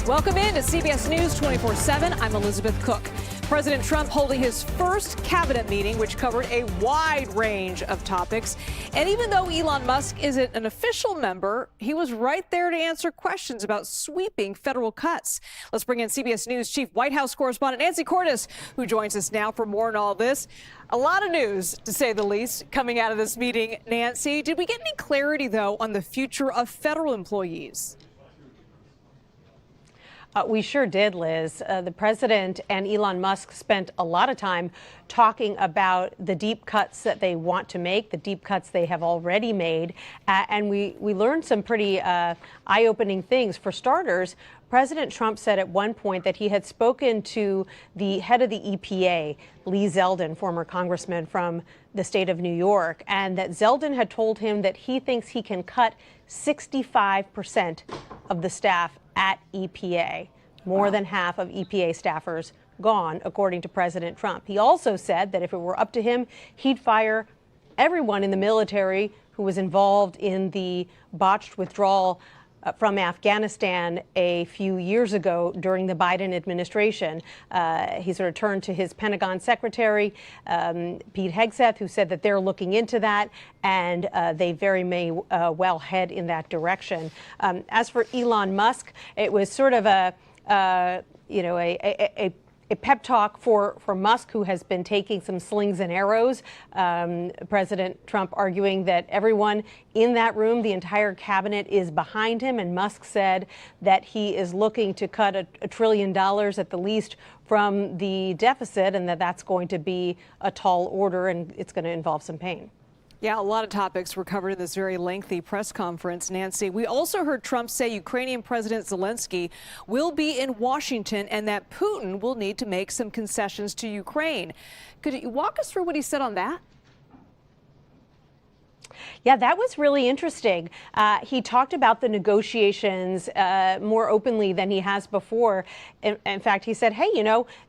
Welcome in to CBS News 24/7. I'm Elizabeth Cook. President Trump holding his first cabinet meeting, which covered a wide range of topics. And even though Elon Musk isn't an official member, he was right there to answer questions about sweeping federal cuts. Let's bring in CBS News Chief White House correspondent Nancy Cordes, who joins us now for more on all this. A lot of news, to say the least, coming out of this meeting. Nancy, did we get any clarity, though, on the future of federal employees? We sure did, Liz. The president and Elon Musk spent a lot of time talking about the deep cuts that they want to make, the deep cuts they have already made. And we learned some pretty eye-opening things. For starters, President Trump said at one point that he had spoken to the head of the EPA, Lee Zeldin, former congressman from the state of New York, and that Zeldin had told him that he thinks he can cut 65% of the staff at EPA. More than half of EPA staffers gone, according to President Trump. He also said that if it were up to him, he'd fire everyone in the military who was involved in the botched withdrawal from Afghanistan a few years ago during the Biden administration. He sort of turned to his Pentagon secretary, Pete Hegseth, who said that they're looking into that, and they very may well head in that direction. As for Elon Musk, it was sort of a pep talk for Musk, who has been taking some slings and arrows. President Trump arguing that everyone in that room, the entire cabinet, is behind him. And Musk said that he is looking to cut $1 trillion at the least from the deficit, and that's going to be a tall order, and it's going to involve some pain. Yeah, a lot of topics were covered in this very lengthy press conference, Nancy. We also heard Trump say Ukrainian President Zelensky will be in Washington and that Putin will need to make some concessions to Ukraine. Could you walk us through what he said on that? Yeah, that was really interesting. He talked about the negotiations more openly than he has before. In fact, he said, hey,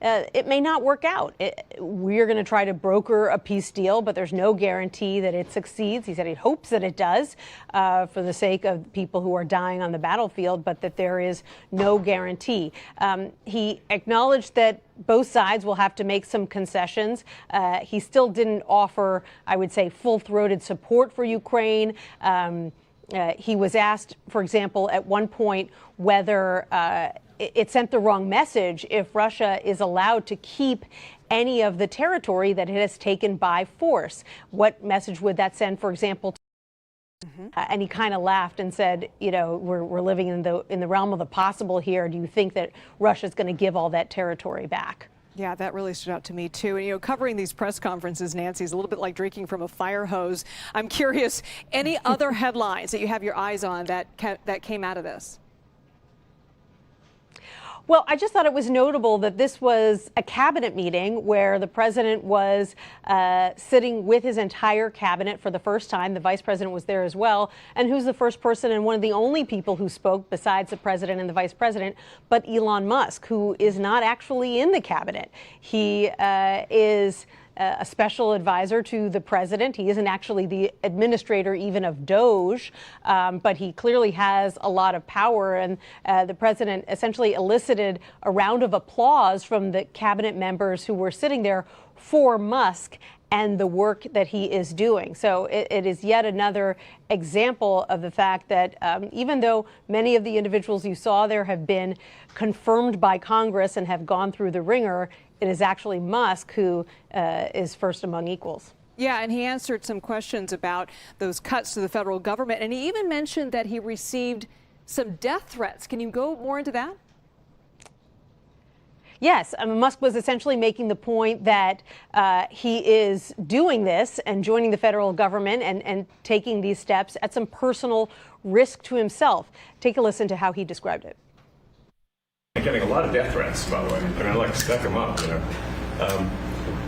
it may not work out. We're going to try to broker a peace deal, but there's no guarantee that it succeeds. He said he hopes that it does for the sake of people who are dying on the battlefield, but that there is no guarantee. He acknowledged that both sides will have to make some concessions. He still didn't offer, I would say, full-throated support for Ukraine. He was asked, for example, at one point whether it sent the wrong message if Russia is allowed to keep any of the territory that it has taken by force. What message would that send, for example, and he kind of laughed and said, we're living in the realm of the possible here. Do you think that Russia's going to give all that territory back? Yeah, that really stood out to me, too. And, covering these press conferences, Nancy, is a little bit like drinking from a fire hose. I'm curious, any other headlines that you have your eyes on that came out of this? Well, I just thought it was notable that this was a cabinet meeting where the president was sitting with his entire cabinet for the first time. The vice president was there as well. And who's the first person and one of the only people who spoke besides the president and the vice president, but Elon Musk, who is not actually in the cabinet. He is a special advisor to the president. He isn't actually the administrator even of DOGE, but he clearly has a lot of power. And the president essentially elicited a round of applause from the cabinet members who were sitting there for Musk and the work that he is doing. So it is yet another example of the fact that even though many of the individuals you saw there have been confirmed by Congress and have gone through the ringer, it is actually Musk who is first among equals. Yeah, and he answered some questions about those cuts to the federal government, and he even mentioned that he received some death threats. Can you go more into that? Yes, Musk was essentially making the point that he is doing this and joining the federal government and taking these steps at some personal risk to himself. Take a listen to how he described it. I'm getting a lot of death threats, by the way, and I like to stack them up,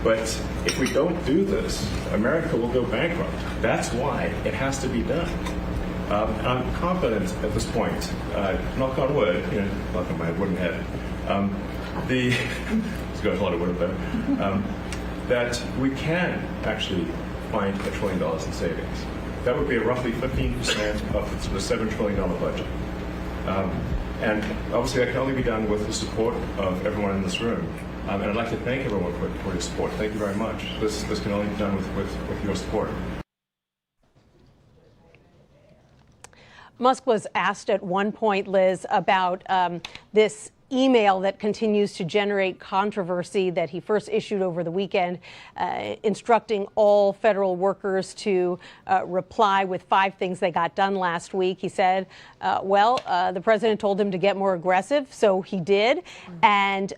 But if we don't do this, America will go bankrupt. That's why it has to be done. I'm confident at this point, knock on wood, knock on my wooden head, it's got a lot of wood there, that we can actually find $1 trillion in savings. That would be roughly 15% of the $7 trillion budget. And obviously that can only be done with the support of everyone in this room. And I'd like to thank everyone for your support. Thank you very much. This can only be done with your support. Musk was asked at one point, Liz, about this email that continues to generate controversy that he first issued over the weekend, instructing all federal workers to reply with 5 things they got done last week. He said, the president told him to get more aggressive, so he did. And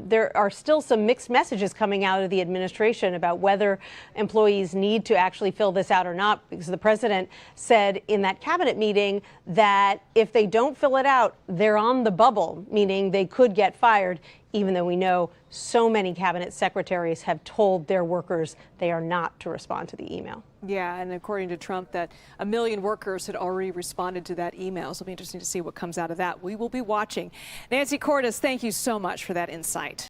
there are still some mixed messages coming out of the administration about whether employees need to actually fill this out or not, because the president said in that cabinet meeting that if they don't fill it out, they're on the bubble, meaning they could get fired, even though we know so many cabinet secretaries have told their workers they are not to respond to the email. Yeah, and according to Trump, that 1 million workers had already responded to that email. So it'll be interesting to see what comes out of that. We will be watching. Nancy Cordes, thank you so much for that insight.